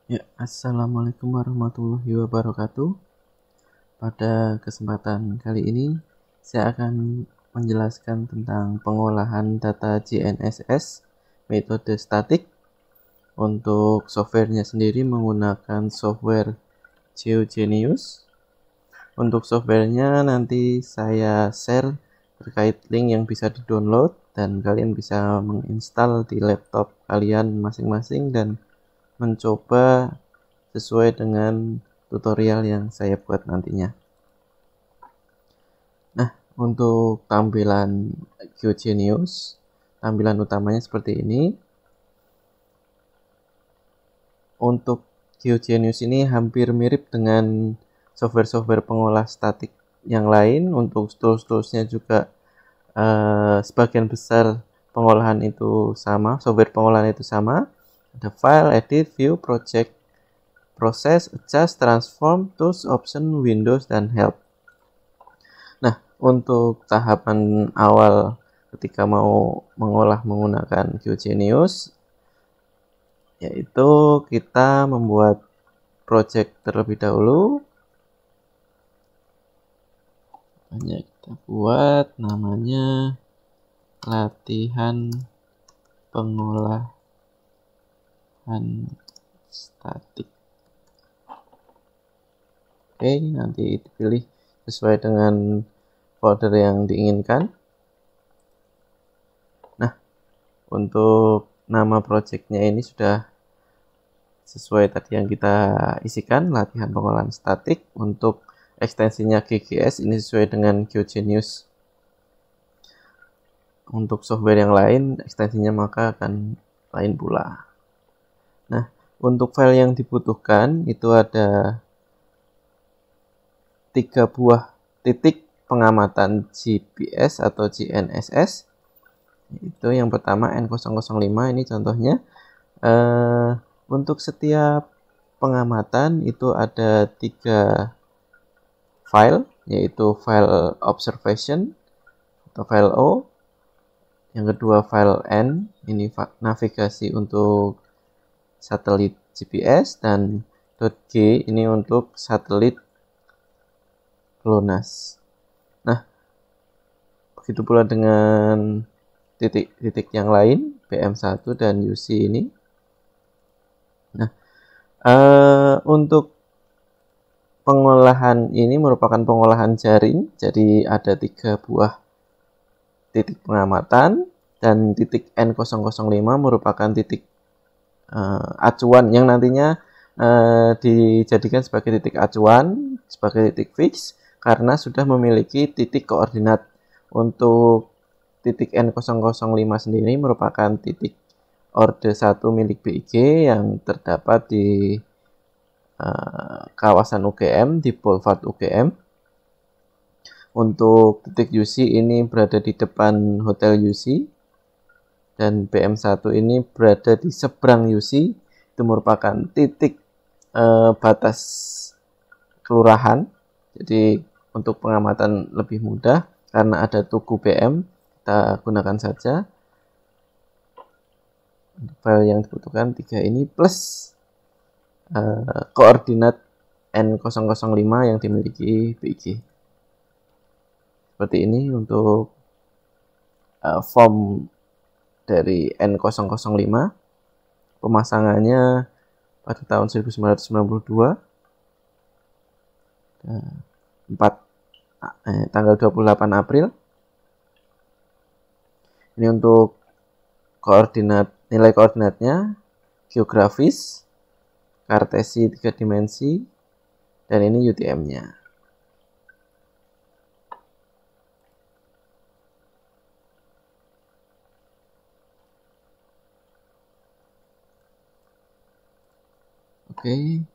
Ya, assalamualaikum warahmatullahi wabarakatuh. Pada kesempatan kali ini, saya akan menjelaskan tentang pengolahan data GNSS metode statik. Untuk softwarenya sendiri menggunakan software GeoGenius. Untuk softwarenya nanti saya share terkait link yang bisa di-download dan kalian bisa menginstal di laptop kalian masing-masing dan mencoba sesuai dengan tutorial yang saya buat nantinya. Nah, untuk tampilan GeoGenius, tampilan utamanya seperti ini. Untuk GeoGenius ini hampir mirip dengan software-software pengolah statik yang lain. Untuk tools-toolsnya juga sebagian besar pengolahan itu sama, software pengolahan itu sama. Ada file, edit, view, project, proses, adjust, transform, tools, option, windows, dan help. Nah, untuk tahapan awal ketika mau mengolah menggunakan GeoGenius, yaitu kita membuat project terlebih dahulu. Hanya kita buat namanya latihan pengolahan statik. Oke, nanti dipilih sesuai dengan folder yang diinginkan. Nah, untuk nama projectnya ini sudah sesuai tadi yang kita isikan, latihan pengolahan statik. Untuk ekstensinya GGS ini sesuai dengan GeoGenius. Untuk software yang lain ekstensinya maka akan lain pula. Nah, untuk file yang dibutuhkan itu ada 3 buah titik pengamatan GPS atau GNSS. Itu yang pertama N005, ini contohnya. Untuk setiap pengamatan itu ada 3 file, yaitu file observation atau file O. Yang kedua file N, ini navigasi untuk satelit GPS, dan .g ini untuk satelit GLONASS. Nah, begitu pula dengan titik-titik yang lain, BM1 dan UC ini. Nah, untuk pengolahan ini merupakan pengolahan jaring, jadi ada 3 buah titik pengamatan, dan titik N005 merupakan titik acuan yang nantinya dijadikan sebagai titik acuan, sebagai titik fix, karena sudah memiliki titik koordinat. Untuk titik N005 sendiri merupakan titik orde 1 milik BIG yang terdapat di kawasan UGM, di Boulevard UGM. Untuk titik UC ini berada di depan Hotel UC, dan BM1 ini berada di seberang UC. Itu merupakan titik batas kelurahan. Jadi untuk pengamatan lebih mudah karena ada tugu BM, kita gunakan saja. Untuk file yang dibutuhkan 3 ini plus koordinat N005 yang dimiliki BIG. Seperti ini untuk form dari N005. Pemasangannya pada tahun 1992, tanggal 28 April. Ini untuk koordinat, nilai koordinatnya geografis, kartesi 3 dimensi, dan ini UTM-nya. Oke.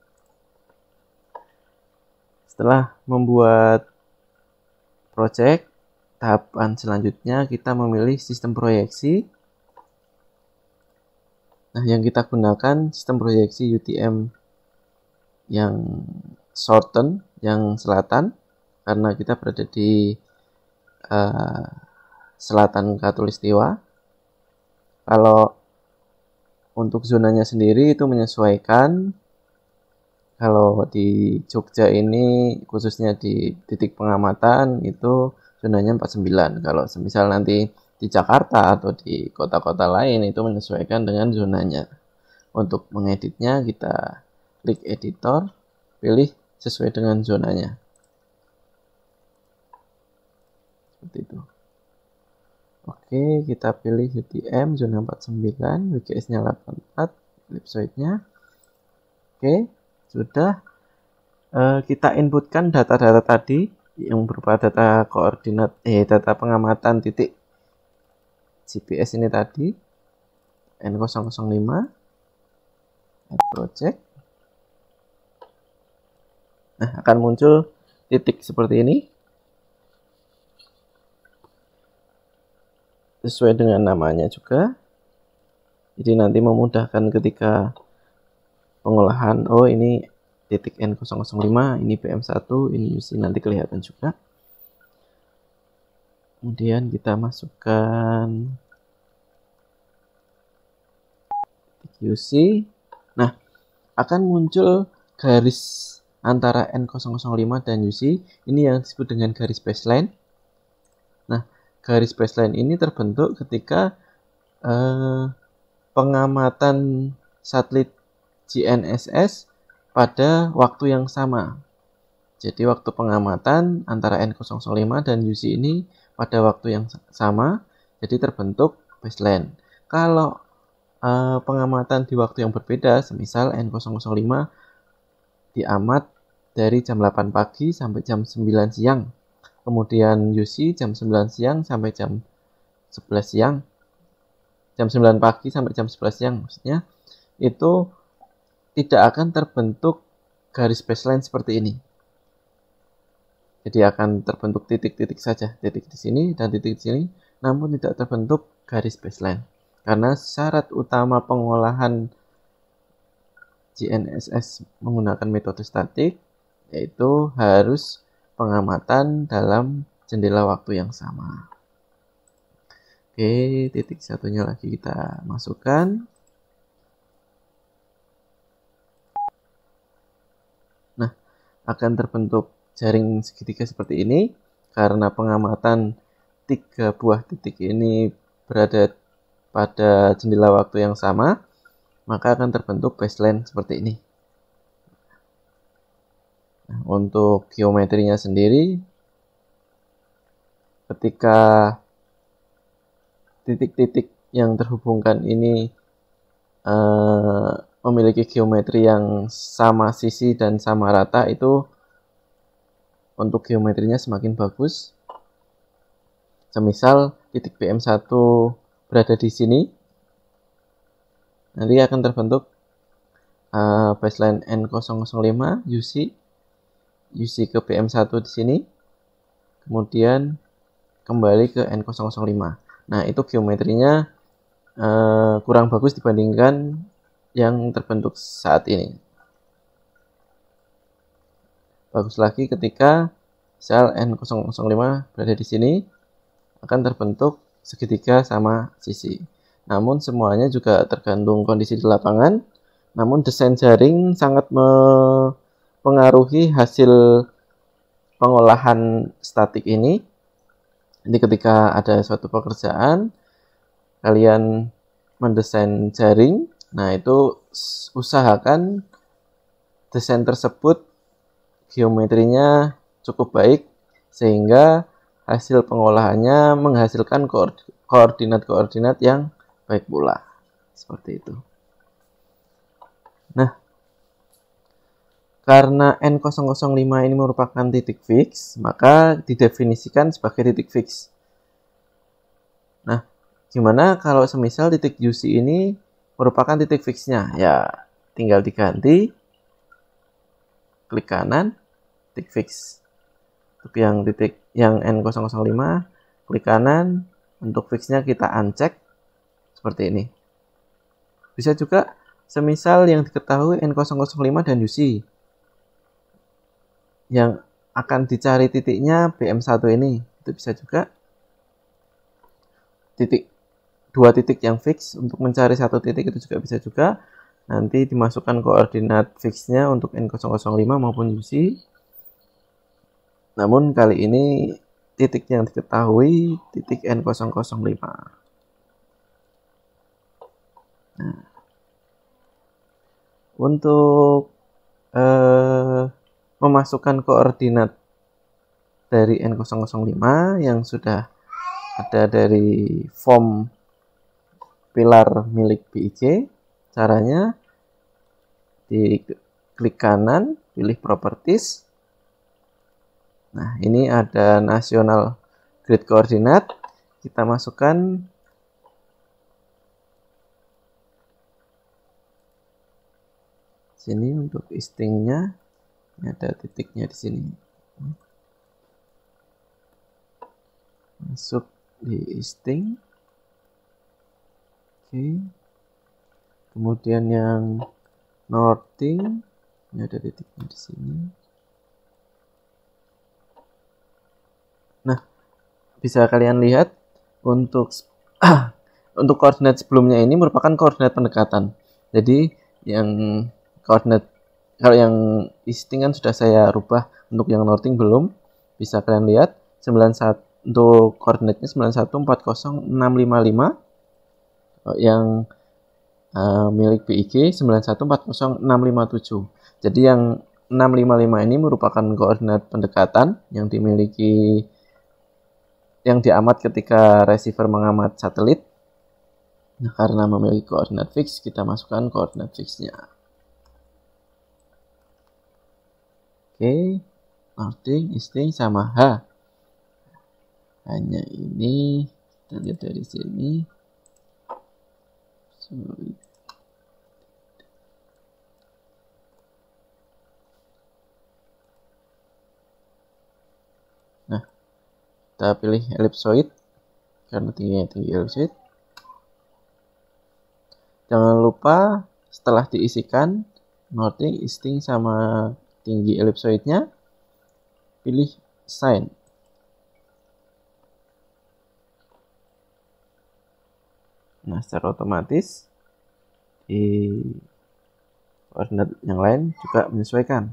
Setelah membuat project, tahapan selanjutnya kita memilih sistem proyeksi. Nah, yang kita gunakan sistem proyeksi UTM yang shorten, yang selatan, karena kita berada di selatan Khatulistiwa. Kalau untuk zonanya sendiri itu menyesuaikan Kalau di Jogja ini khususnya di titik pengamatan itu zonanya 49. Kalau semisal nanti di Jakarta atau di kota-kota lain itu menyesuaikan dengan zonanya. Untuk mengeditnya kita klik editor, pilih sesuai dengan zonanya. Seperti itu. Oke, kita pilih UTM zona 49, WGS-nya 84, ellipsoidnya. Oke, sudah. Kita inputkan data-data tadi yang berupa data koordinat, data pengamatan titik GPS ini tadi, N005, add project. Nah, akan muncul titik seperti ini. Sesuai dengan namanya juga. Jadi nanti memudahkan ketika pengolahan, oh ini titik N005, ini PM1, ini UC, nanti kelihatan juga. Kemudian kita masukkan titik UC. Nah, akan muncul garis antara N005 dan UC. Ini yang disebut dengan garis baseline. Nah, garis baseline ini terbentuk ketika pengamatan satelit GNSS pada waktu yang sama. Jadi waktu pengamatan antara N005 dan UC ini pada waktu yang sama, jadi terbentuk baseline. Kalau pengamatan di waktu yang berbeda, semisal N005 diamat dari jam 8 pagi sampai jam 9 siang. Kemudian UC jam 9 siang sampai jam 11 siang. Jam 9 pagi sampai jam 11 siang maksudnya. Itu tidak akan terbentuk garis baseline seperti ini. Jadi akan terbentuk titik-titik saja, titik di sini dan titik di sini, namun tidak terbentuk garis baseline. Karena syarat utama pengolahan GNSS menggunakan metode statik yaitu harus pengamatan dalam jendela waktu yang sama. Oke, titik satunya lagi kita masukkan. Nah, akan terbentuk jaring segitiga seperti ini karena pengamatan 3 buah titik ini berada pada jendela waktu yang sama, maka akan terbentuk baseline seperti ini. Nah, untuk geometrinya sendiri, ketika titik-titik yang terhubungkan ini memiliki geometri yang sama sisi dan sama rata, itu untuk geometrinya semakin bagus. Semisal titik PM1 berada di sini, nanti akan terbentuk baseline N005 UC ke PM1 di sini, kemudian kembali ke N005. Nah, itu geometrinya kurang bagus dibandingkan yang terbentuk saat ini. Bagus lagi ketika sel N005 berada di sini, akan terbentuk segitiga sama sisi. Namun semuanya juga tergantung kondisi di lapangan. Namun desain jaring sangat mempengaruhi hasil pengolahan statik ini. Jadi ketika ada suatu pekerjaan, kalian mendesain jaring, nah itu usahakan desain tersebut geometrinya cukup baik sehingga hasil pengolahannya menghasilkan koordinat-koordinat yang baik pula. Seperti itu. Nah, karena N005 ini merupakan titik fix, maka didefinisikan sebagai titik fix. Nah, gimana kalau semisal titik UC ini merupakan titik fixnya? Ya, tinggal diganti, klik kanan, titik fix. Untuk yang titik yang N005, klik kanan, untuk fixnya kita uncheck seperti ini. Bisa juga semisal yang diketahui N005 dan UC. Yang akan dicari titiknya PM1 ini, itu bisa juga. Dua titik yang fix untuk mencari satu titik itu juga bisa juga. nanti dimasukkan koordinat fixnya untuk N005 maupun UC. Namun kali ini titik yang diketahui titik N005. Nah, untuk memasukkan koordinat dari N005 yang sudah ada dari form pilar milik BIC, caranya diklik kanan, pilih properties. Nah, ini ada national grid koordinat. Kita masukkan sini untuk istingnya. Ini ada titiknya di sini. Masuk di isting. Oke. Kemudian yang northing, ini ada titiknya di sini. Nah, bisa kalian lihat untuk untuk koordinat sebelumnya ini merupakan koordinat pendekatan. Jadi yang koordinat, kalau yang isting kan sudah saya rubah, untuk yang northing belum. Bisa kalian lihat 91 untuk koordinatnya 9140655, yang milik BIG 9140657. Jadi yang 655 ini merupakan koordinat pendekatan yang dimiliki, yang diamat ketika receiver mengamat satelit. Nah, karena memiliki koordinat fix, kita masukkan koordinat fixnya. Oke, northing, easting sama H. Hanya ini kita lihat dari sini. Nah, kita pilih ellipsoid karena tingginya tinggi ellipsoid. Jangan lupa setelah diisikan northing, easting sama tinggi ellipsoidnya, pilih sign. Nah, secara otomatis di koordinat yang lain juga menyesuaikan.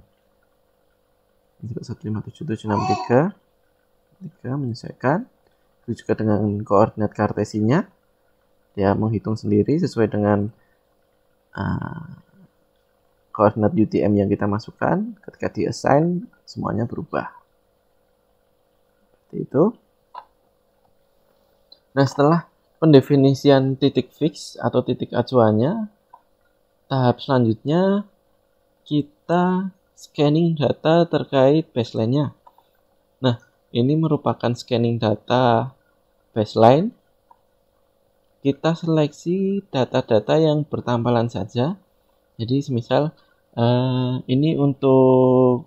Ini juga 157.763 menyesuaikan. Itu juga dengan koordinat kartesinya, dia menghitung sendiri sesuai dengan koordinat UTM yang kita masukkan. Ketika di assign, semuanya berubah. Seperti itu. Nah, setelah pendefinisian titik fix atau titik acuannya, tahap selanjutnya kita scanning data terkait baseline-nya. Nah, ini merupakan scanning data baseline. Kita seleksi data-data yang bertampilan saja. Jadi semisal ini untuk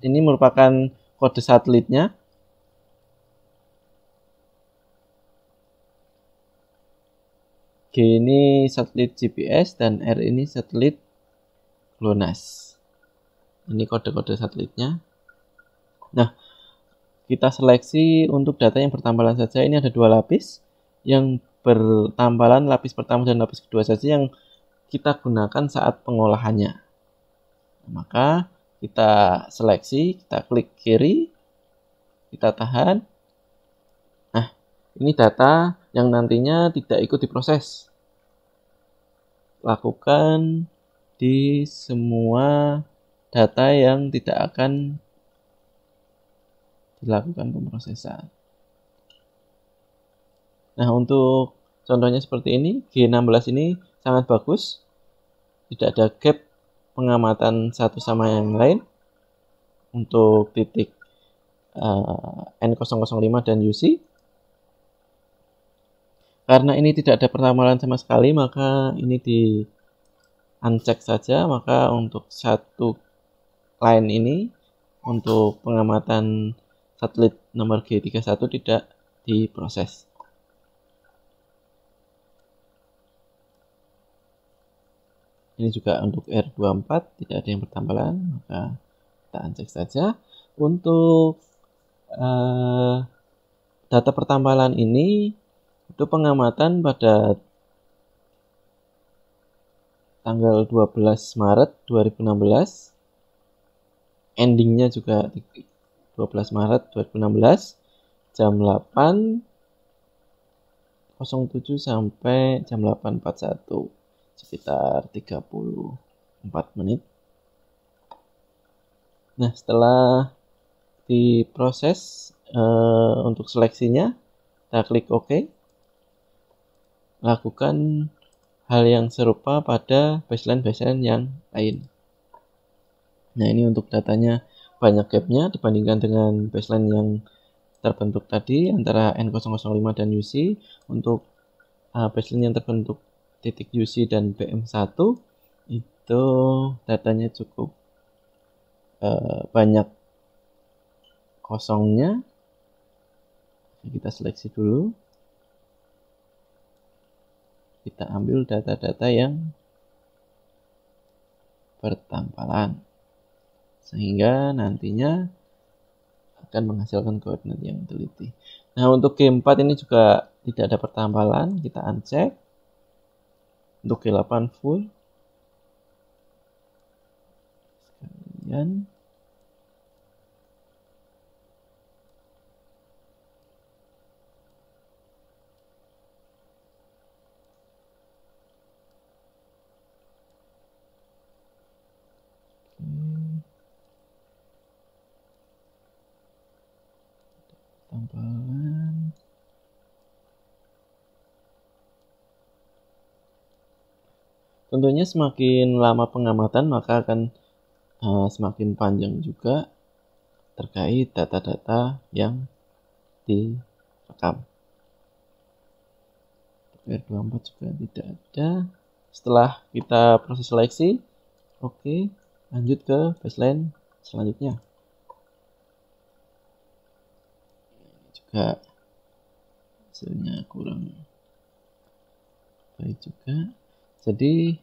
ini merupakan kode satelitnya. G ini satelit GPS dan R ini satelit GLONASS. Ini kode-kode satelitnya. Nah, kita seleksi untuk data yang bertampilan saja. Ini ada 2 lapis. Yang bertampilan lapis pertama dan lapis kedua saja yang kita gunakan saat pengolahannya. Maka kita seleksi, kita klik kiri, kita tahan. Nah, ini data yang nantinya tidak ikut diproses. Lakukan di semua data yang tidak akan dilakukan pemrosesan. Nah, untuk contohnya seperti ini, G16 ini sangat bagus. Tidak ada gap pengamatan satu sama yang lain untuk titik N005 dan UC. Karena ini tidak ada pertambalan sama sekali, maka ini di uncheck saja. Maka untuk satu line ini, untuk pengamatan satelit nomor G31 tidak diproses. Ini juga untuk R24 tidak ada yang bertambalan, maka kita uncheck saja. Untuk data pertambalan ini itu pengamatan pada tanggal 12 Maret 2016, endingnya juga 12 Maret 2016 jam 8.07 sampai jam 8.41, sekitar 34 menit. Nah, setelah diproses untuk seleksinya, kita klik OK. Lakukan hal yang serupa pada baseline yang lain. Nah, ini untuk datanya banyak gapnya dibandingkan dengan baseline yang terbentuk tadi antara N005 dan UC. Untuk baseline yang terbentuk titik UC dan BM1 itu datanya cukup banyak kosongnya. Kita seleksi dulu, kita ambil data-data yang bertampalan sehingga nantinya akan menghasilkan koordinat yang teliti. Nah, untuk G4 ini juga tidak ada pertampalan, kita uncheck. Untuk G8 full. Sekalian tampalan. Tentunya semakin lama pengamatan maka akan semakin panjang juga terkait data-data yang direkam. R24 juga tidak ada. Setelah kita proses seleksi, oke, lanjut ke baseline selanjutnya. Ini juga hasilnya kurang baik juga. Jadi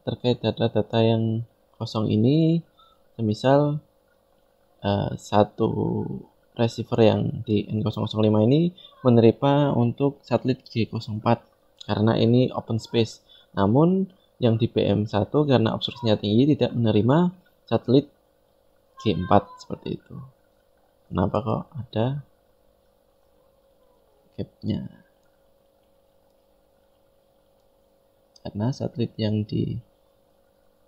terkait data-data yang kosong ini, semisal satu receiver yang di N005 ini menerima untuk satelit G04 karena ini open space. Namun yang di BM1 karena obstruksinya tinggi tidak menerima satelit G4 seperti itu. Kenapa kok ada gapnya? Karena satelit yang di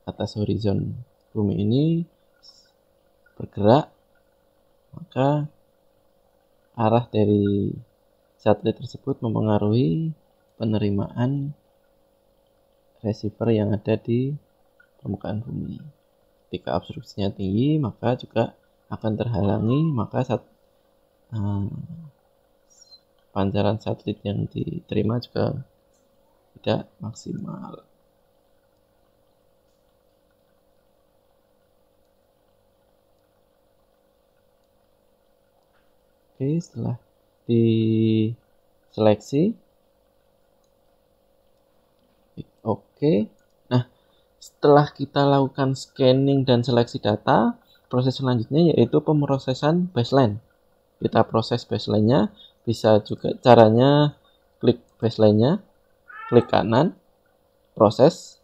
atas horizon bumi ini bergerak, maka arah dari satelit tersebut mempengaruhi penerimaan receiver yang ada di permukaan bumi. Ketika obstruksinya tinggi, maka juga akan terhalangi, maka pancaran satelit yang diterima juga tidak maksimal. Oke, setelah diseleksi, oke. Nah, setelah kita lakukan scanning dan seleksi data, proses selanjutnya yaitu pemrosesan baseline. Kita proses baseline-nya, bisa juga caranya klik baseline-nya, klik kanan, proses,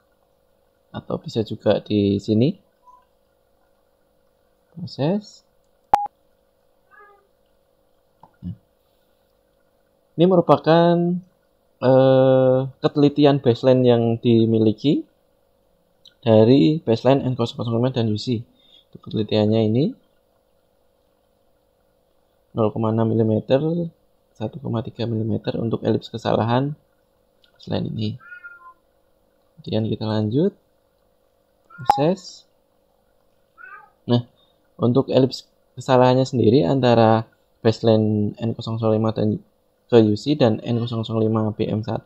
atau bisa juga di sini, proses. Ini merupakan ketelitian baseline yang dimiliki dari baseline N005 dan UC. Untuk ketelitiannya ini 0,6 mm, 1,3 mm untuk elips kesalahan baseline ini. Kemudian kita lanjut proses. Nah, untuk elips kesalahannya sendiri antara baseline N005 dan ke UC dan N005 BM1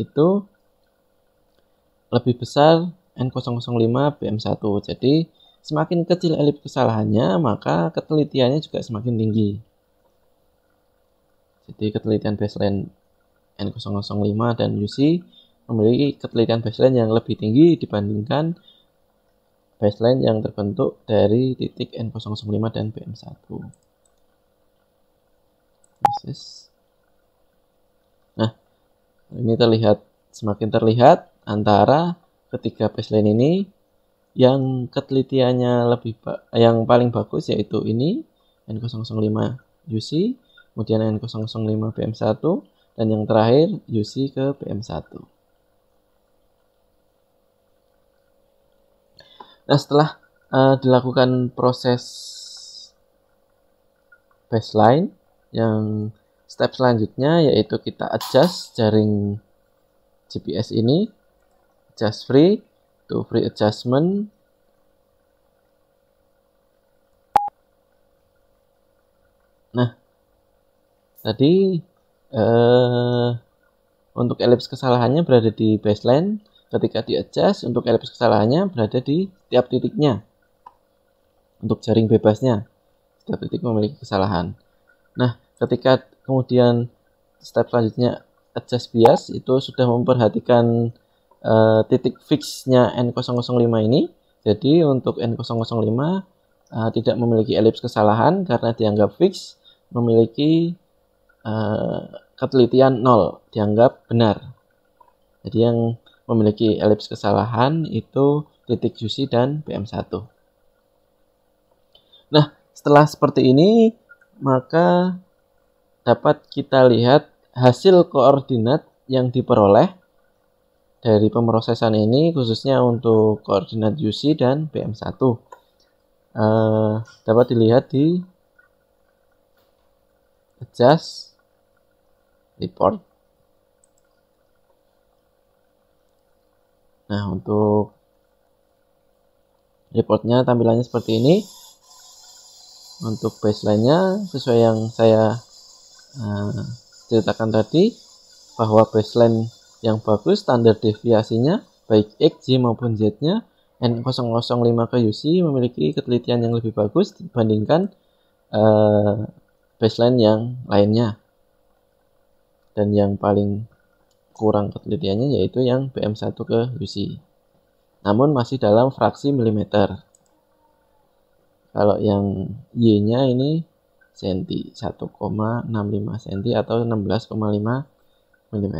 itu lebih besar N005 BM1. Jadi semakin kecil elips kesalahannya, maka ketelitiannya juga semakin tinggi. Jadi ketelitian baseline N005 dan UC memiliki ketelitian baseline yang lebih tinggi dibandingkan baseline yang terbentuk dari titik N005 dan BM1. Proses. Nah, ini terlihat semakin terlihat antara ketiga baseline ini. Yang ketelitiannya yang paling bagus yaitu ini N005 UC, kemudian N005 PM1, dan yang terakhir UC ke PM1. Nah, setelah dilakukan proses baseline, yang step selanjutnya yaitu kita adjust jaring GPS ini, adjust free to free adjustment. Nah, tadi untuk elips kesalahannya berada di baseline. Ketika di adjust, untuk elips kesalahannya berada di tiap titiknya. Untuk jaring bebasnya, setiap titik memiliki kesalahan. Nah, ketika kemudian step selanjutnya adjust bias, itu sudah memperhatikan titik fixnya N005 ini. Jadi untuk N005 tidak memiliki elips kesalahan karena dianggap fix, memiliki ketelitian 0, dianggap benar. Jadi yang memiliki elips kesalahan itu titik UC dan PM1. Nah, setelah seperti ini, maka dapat kita lihat hasil koordinat yang diperoleh dari pemrosesan ini, khususnya untuk koordinat UC dan PM1. Dapat dilihat di adjust report. Nah, untuk reportnya tampilannya seperti ini. Untuk baseline-nya sesuai yang saya ceritakan tadi, bahwa baseline yang bagus standar deviasinya baik X, Y maupun Z-nya N005 ke UC memiliki ketelitian yang lebih bagus dibandingkan baseline yang lainnya. Dan yang paling kurang ketelitiannya yaitu yang PM1 ke UC. Namun masih dalam fraksi milimeter. Kalau yang Y-nya ini senti, 1,65 cm atau 16,5 mm.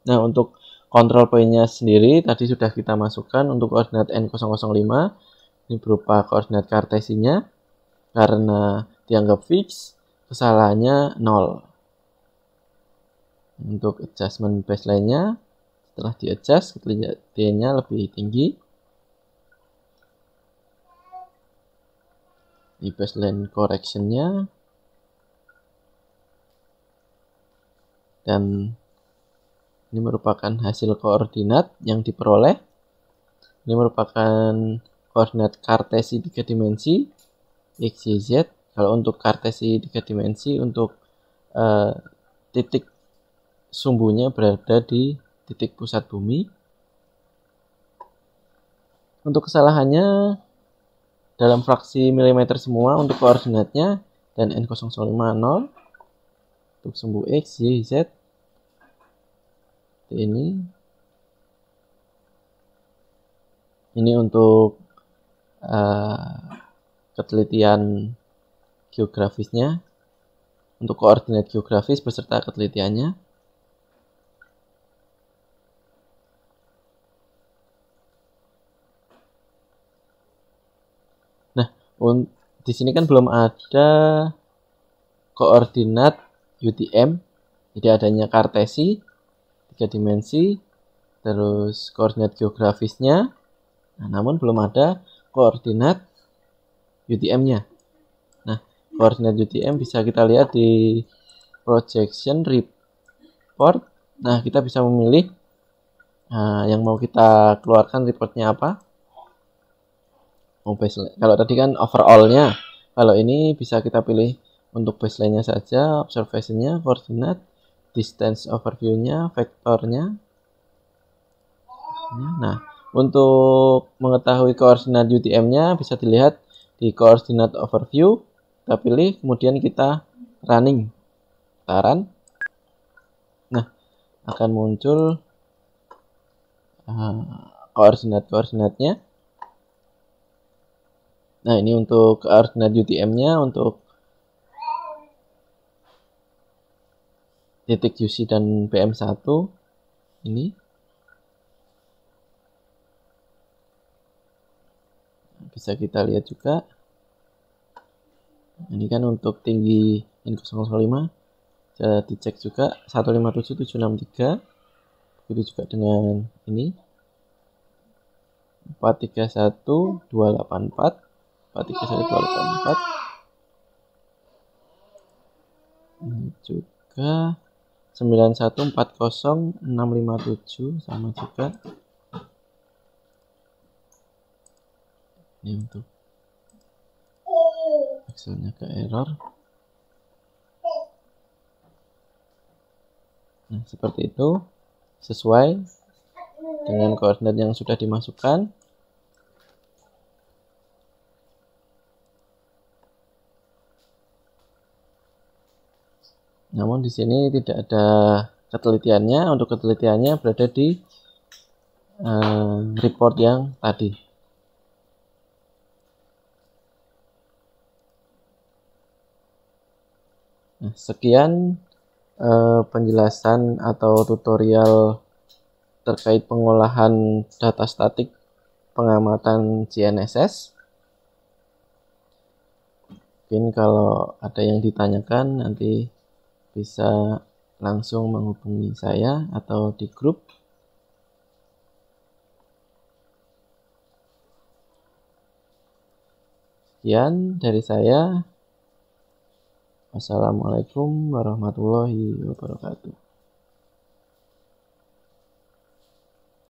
Nah, untuk control point-nya sendiri tadi sudah kita masukkan untuk koordinat N005. Ini berupa koordinat kartesinya. Karena dianggap fix, kesalahannya 0. Untuk adjustment baseline-nya, setelah di-adjust, ketelitiannya lebih tinggi. Di baseline correction-nya. Dan ini merupakan hasil koordinat yang diperoleh. Ini merupakan koordinat kartesi 3 dimensi, X, Y, Z. Kalau untuk kartesi 3 dimensi, untuk titik sumbunya berada di titik pusat bumi. Untuk kesalahannya dalam fraksi milimeter semua untuk koordinatnya, dan N005 0 untuk sumbu X, Y, Z. Ini untuk ketelitian geografisnya, untuk koordinat geografis beserta ketelitiannya. Nah, di sini kan belum ada koordinat UTM, jadi adanya kartesi 3 dimensi, terus koordinat geografisnya. Nah, namun belum ada koordinat UTM-nya. Nah, koordinat UTM bisa kita lihat di projection report. Nah, kita bisa memilih yang mau kita keluarkan reportnya apa. Kalau tadi kan overall-nya, kalau ini bisa kita pilih untuk baseline-nya saja, observation-nya, koordinat, distance overview-nya, vektornya. Nah, untuk mengetahui koordinat UTM-nya bisa dilihat di koordinat overview. Kita pilih, kemudian kita running. Kita run. Nah, akan muncul koordinat-koordinatnya. Nah, ini untuk koordinat UTM-nya untuk titik UC dan PM1. ini. Bisa kita lihat juga. Ini kan untuk tinggi N005. Bisa dicek juga 157763. Begitu juga dengan ini 431284. 431284. Ini juga 9140657 sama juga. Ini untuk Excelnya ke error. Nah, seperti itu, sesuai dengan koordinat yang sudah dimasukkan. Namun di sini tidak ada ketelitiannya. Untuk ketelitiannya berada di report yang tadi. Nah, sekian penjelasan atau tutorial terkait pengolahan data statik pengamatan GNSS. Mungkin kalau ada yang ditanyakan nanti bisa langsung menghubungi saya atau di grup. Sekian dari saya. Wassalamualaikum warahmatullahi wabarakatuh.